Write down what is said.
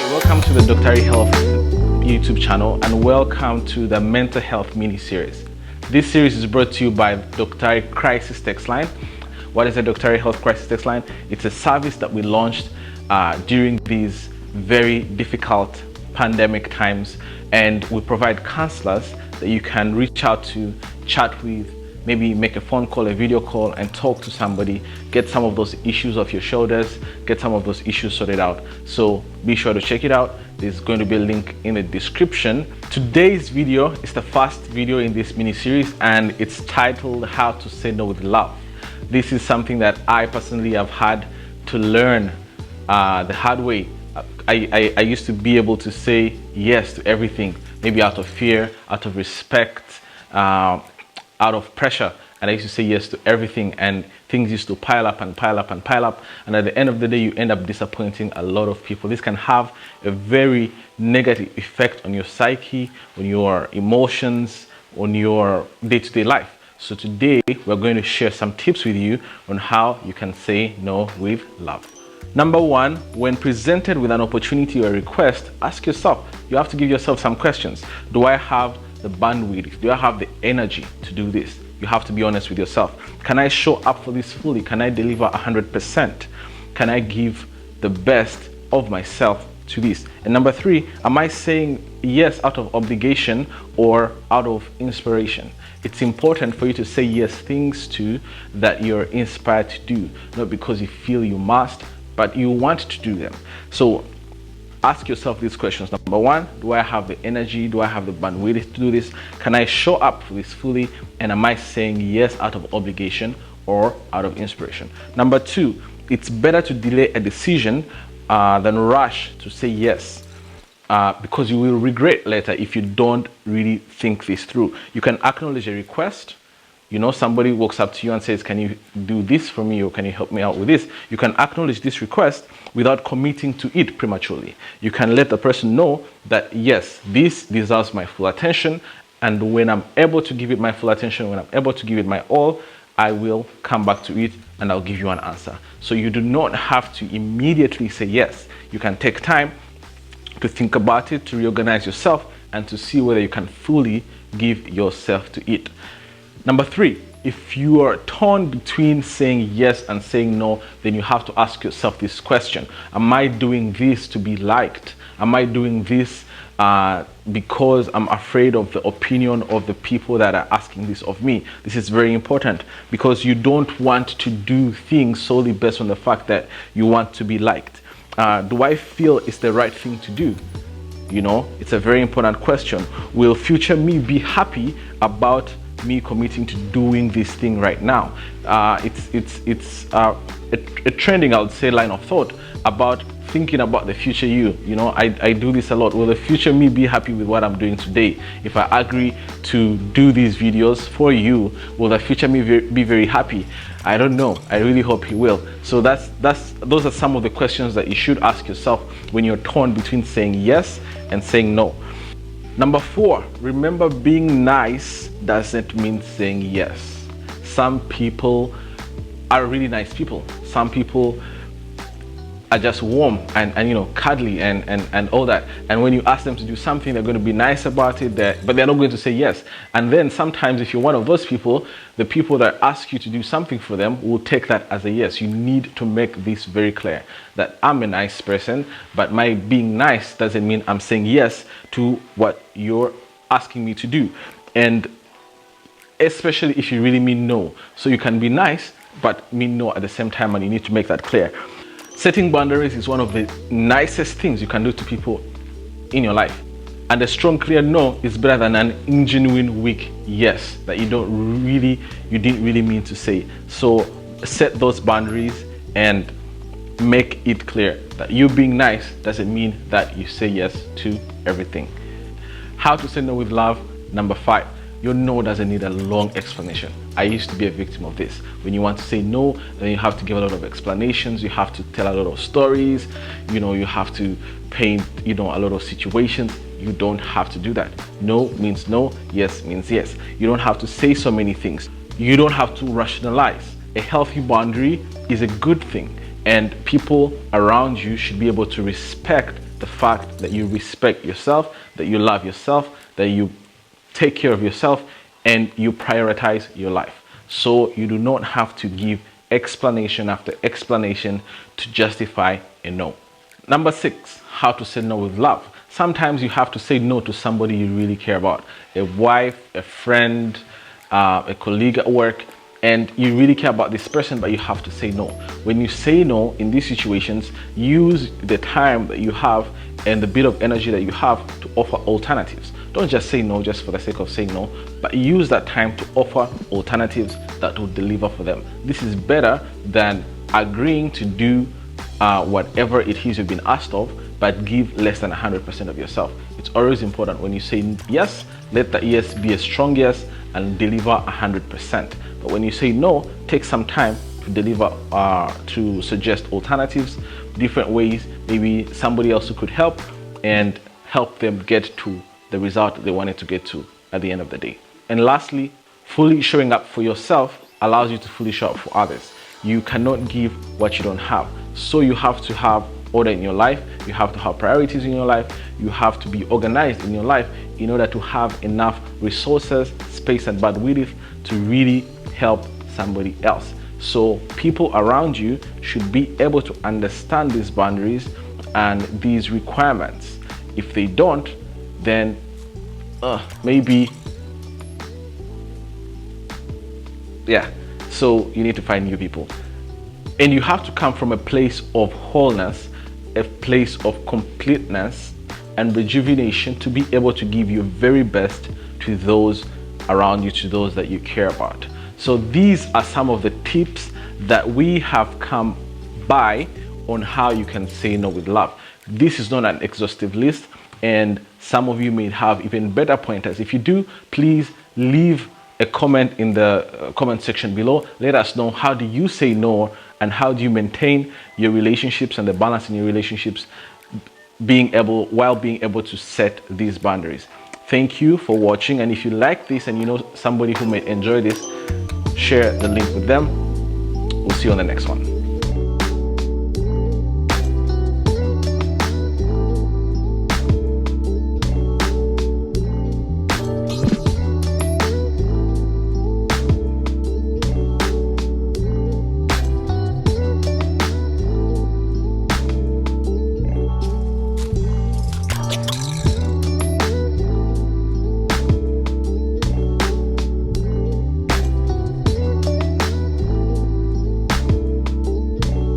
Welcome to the Dr. Health YouTube channel and welcome to the Mental Health mini-series. This series is brought to you by Dr. Crisis Text Line. What is a Dr. Health Crisis Text Line? It's a service that we launched during these very difficult pandemic times, and we provide counselors that you can reach out to, chat with, maybe make a phone call, a video call, and talk to somebody, get some of those issues off your shoulders, get some of those issues sorted out. So be sure to check it out. There's going to be a link in the description. Today's video is the first video in this mini series, and it's titled How to Say No with Love. This is something that I personally have had to learn the hard way. I used to be able to say yes to everything, maybe out of fear, out of respect, out of pressure, and I used to say yes to everything, and things used to pile up and pile up and pile up, and at the end of the day you end up disappointing a lot of people. This can have a very negative effect on your psyche, on your emotions, on your day-to-day life. So today we're going to share some tips with you on how you can say no with love. Number one, when presented with an opportunity or a request, ask yourself, you have to give yourself some questions. Do I have the bandwidth? Do I have the energy to do this? You have to be honest with yourself. Can I show up for this fully? Can I deliver 100%? Can I give the best of myself to this? And number three, am I saying yes out of obligation or out of inspiration? It's important for you to say yes things to that you're inspired to do, not because you feel you must, but you want to do them. So ask yourself these questions. Number one, do I have the energy? Do I have the bandwidth to do this? Can I show up for this fully? And am I saying yes out of obligation or out of inspiration? Number two, it's better to delay a decision than rush to say yes, because you will regret later if you don't really think this through. You can acknowledge a request. You know, somebody walks up to you and says, can you do this for me, or can you help me out with this? You can acknowledge this request without committing to it prematurely. You can let the person know that, yes, this deserves my full attention, and when I'm able to give it my full attention, when I'm able to give it my all, I will come back to it and I'll give you an answer. So you do not have to immediately say yes. You can take time to think about it, to reorganize yourself, and to see whether you can fully give yourself to it. Number three, if you are torn between saying yes and saying no, then you have to ask yourself this question. Am I doing this to be liked? Am I doing this because I'm afraid of the opinion of the people that are asking this of me? This is very important, because you don't want to do things solely based on the fact that you want to be liked. Do I feel it's the right thing to do? You know, it's a very important question. Will future me be happy about me committing to doing this thing right now? It's a trending, I would say, line of thought about thinking about the future you. You know, I do this a lot. Will the future me be happy with what I'm doing today? If I agree to do these videos for you, will the future me be very happy? I don't know. I really hope he will. So those are some of the questions that you should ask yourself when you're torn between saying yes and saying no. Number four, remember, being nice doesn't mean saying yes. Some people are really nice people. Some people are just warm and you know, cuddly and all that. And when you ask them to do something, they're going to be nice about it, but they're not going to say yes. And then sometimes if you're one of those people, the people that ask you to do something for them will take that as a yes. You need to make this very clear, that I'm a nice person, but my being nice doesn't mean I'm saying yes to what you're asking me to do. And especially if you really mean no. So you can be nice, but mean no at the same time, and you need to make that clear. Setting boundaries is one of the nicest things you can do to people in your life. And a strong, clear no is better than an ingenuine, weak yes that you didn't really mean to say. So set those boundaries and make it clear that you being nice doesn't mean that you say yes to everything. How to say no with love. Number five, your no doesn't need a long explanation. I used to be a victim of this. When you want to say no, then you have to give a lot of explanations. You have to tell a lot of stories. You know, you have to paint, you know, a lot of situations. You don't have to do that. No means no. Yes means yes. You don't have to say so many things. You don't have to rationalize. A healthy boundary is a good thing, and people around you should be able to respect the fact that you respect yourself, that you love yourself, that you take care of yourself, and you prioritize your life. So you do not have to give explanation after explanation to justify a no. Number 6, how to say no with love. Sometimes you have to say no to somebody you really care about, a wife, a friend, a colleague at work, and you really care about this person, but you have to say no. When you say no in these situations, use the time that you have and the bit of energy that you have to offer alternatives. Don't just say no just for the sake of saying no, but use that time to offer alternatives that will deliver for them. This is better than agreeing to do whatever it is you've been asked of, but give less than 100% of yourself. It's always important when you say yes, let the yes be a strong yes and deliver 100%. But when you say no, take some time to deliver, to suggest alternatives, different ways, maybe somebody else who could help, and help them get to the result they wanted to get to at the end of the day. And lastly, fully showing up for yourself allows you to fully show up for others. You cannot give what you don't have. So you have to have order in your life, you have to have priorities in your life, you have to be organized in your life in order to have enough resources, space and bandwidth to really help somebody else. So people around you should be able to understand these boundaries and these requirements. If they don't, then maybe, so you need to find new people. And you have to come from a place of wholeness, a place of completeness and rejuvenation to be able to give your very best to those around you, to those that you care about. So these are some of the tips that we have come by on how you can say no with love. This is not an exhaustive list, and some of you may have even better pointers. If you do, please leave a comment in the comment section below. Let us know, how do you say no and how do you maintain your relationships and the balance in your relationships while being able to set these boundaries. Thank you for watching, and if you like this and you know somebody who may enjoy this, share the link with them. We'll see you on the next one.